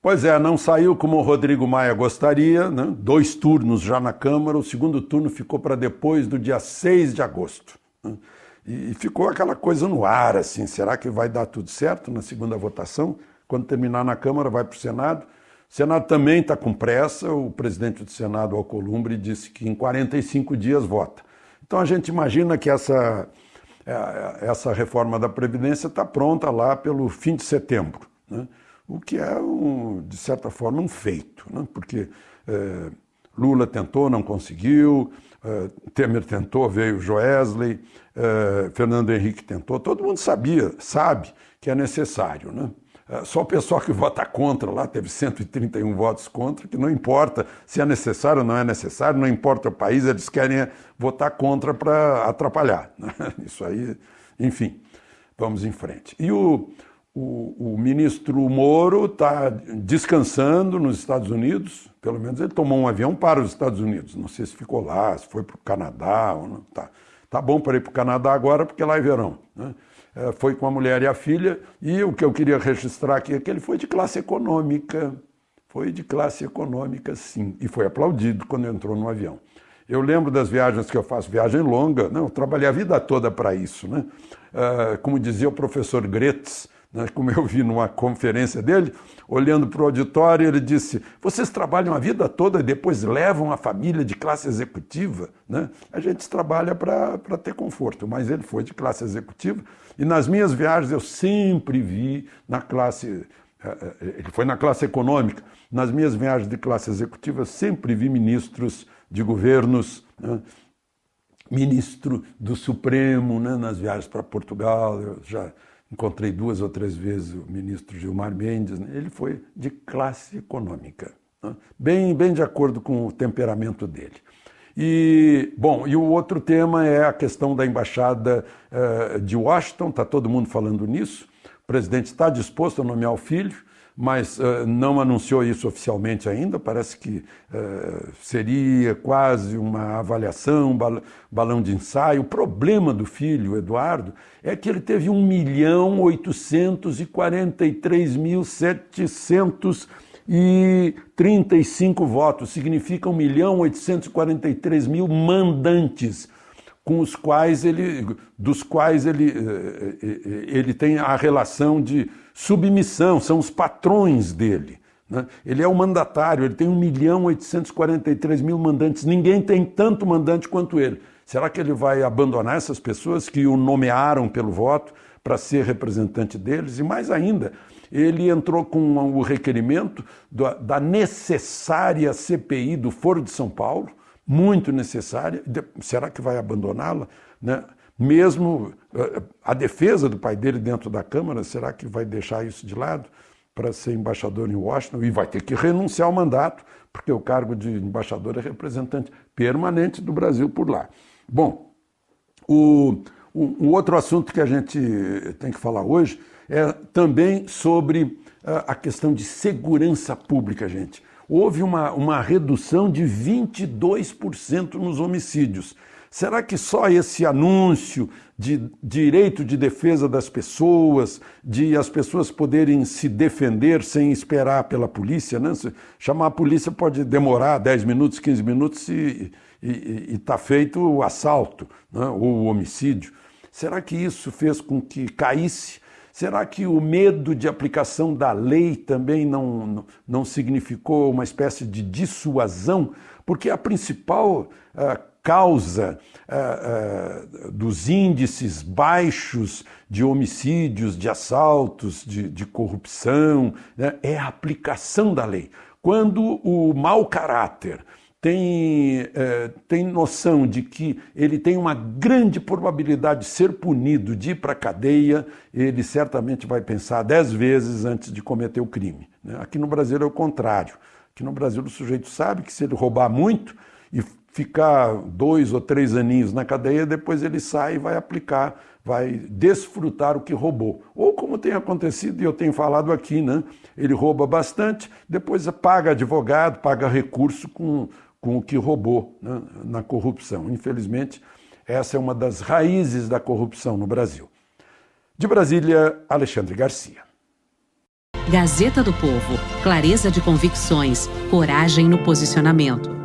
Pois é, não saiu como o Rodrigo Maia gostaria, né? 2 turnos já na Câmara, o segundo turno ficou para depois do dia 6 de agosto. Né? E ficou aquela coisa no ar, assim, será que vai dar tudo certo na segunda votação? Quando terminar na Câmara, vai para o Senado. O Senado também está com pressa, o presidente do Senado, Alcolumbre, disse que em 45 dias vota. Então a gente imagina que essa reforma da Previdência está pronta lá pelo fim de setembro, né? O que é, de certa forma, um feito, né? Porque Lula tentou, não conseguiu, Temer tentou, veio Joesley, Fernando Henrique tentou, todo mundo sabe que é necessário, né? Só o pessoal que vota contra lá, teve 131 votos contra, que não importa se é necessário ou não é necessário, não importa o país, eles querem votar contra para atrapalhar, né? Isso aí, enfim, vamos em frente. E o ministro Moro está descansando nos Estados Unidos, pelo menos ele tomou um avião para os Estados Unidos, não sei se ficou lá, se foi para o Canadá ou não. Tá bom para ir para o Canadá agora, porque lá é verão, né? Foi com a mulher e a filha, e o que eu queria registrar aqui é que ele foi de classe econômica, sim, e foi aplaudido quando entrou no avião. Eu lembro das viagens que eu faço, viagem longa, né? Eu trabalhei a vida toda para isso, né? Como dizia o professor Gretz, né? Como eu vi numa conferência dele, olhando para o auditório, ele disse, vocês trabalham a vida toda e depois levam a família de classe executiva, né? A gente trabalha para ter conforto, mas ele foi de classe executiva, e nas minhas viagens eu sempre vi na classe, ele foi na classe econômica, nas minhas viagens de classe executiva eu sempre vi ministros de governos, né? Ministro do Supremo, né? Nas viagens para Portugal, eu já encontrei 2 ou 3 vezes o ministro Gilmar Mendes, né? Ele foi de classe econômica, né? Bem de acordo com o temperamento dele. E o outro tema é a questão da embaixada de Washington, está todo mundo falando nisso, o presidente está disposto a nomear o filho, mas não anunciou isso oficialmente ainda, parece que seria quase uma avaliação, balão de ensaio. O problema do filho, Eduardo, é que ele teve 1.843.735 votos, significa 1.843.000 mandantes, dos quais ele tem a relação de submissão, são os patrões dele, né? Ele é o mandatário, ele tem 1.843.000 mandantes, ninguém tem tanto mandante quanto ele. Será que ele vai abandonar essas pessoas que o nomearam pelo voto para ser representante deles? E mais ainda, ele entrou com o requerimento da necessária CPI do Foro de São Paulo, muito necessária. Será que vai abandoná-la, né? Mesmo a defesa do pai dele dentro da Câmara, será que vai deixar isso de lado para ser embaixador em Washington? E vai ter que renunciar ao mandato, porque o cargo de embaixador é representante permanente do Brasil por lá. Bom, o outro assunto que a gente tem que falar hoje é também sobre a questão de segurança pública, gente. Houve uma redução de 22% nos homicídios. Será que só esse anúncio de direito de defesa das pessoas, de as pessoas poderem se defender sem esperar pela polícia, né? Chamar a polícia pode demorar 10 minutos, 15 minutos e está feito o assalto, né? Ou o homicídio. Será que isso fez com que caísse? Será que o medo de aplicação da lei também não significou uma espécie de dissuasão? Porque a principal causa dos índices baixos de homicídios, de assaltos, de corrupção, né, é a aplicação da lei. Quando o mau caráter tem noção de que ele tem uma grande probabilidade de ser punido, de ir para a cadeia, ele certamente vai pensar 10 vezes antes de cometer o crime, né? Aqui no Brasil é o contrário. Aqui no Brasil o sujeito sabe que se ele roubar muito e ficar 2 ou 3 aninhos na cadeia, depois ele sai e vai aplicar, vai desfrutar o que roubou. Ou como tem acontecido, e eu tenho falado aqui, né? Ele rouba bastante, depois paga advogado, paga recurso com o que roubou, né, na corrupção. Infelizmente, essa é uma das raízes da corrupção no Brasil. De Brasília, Alexandre Garcia. Gazeta do Povo. Clareza de convicções, coragem no posicionamento.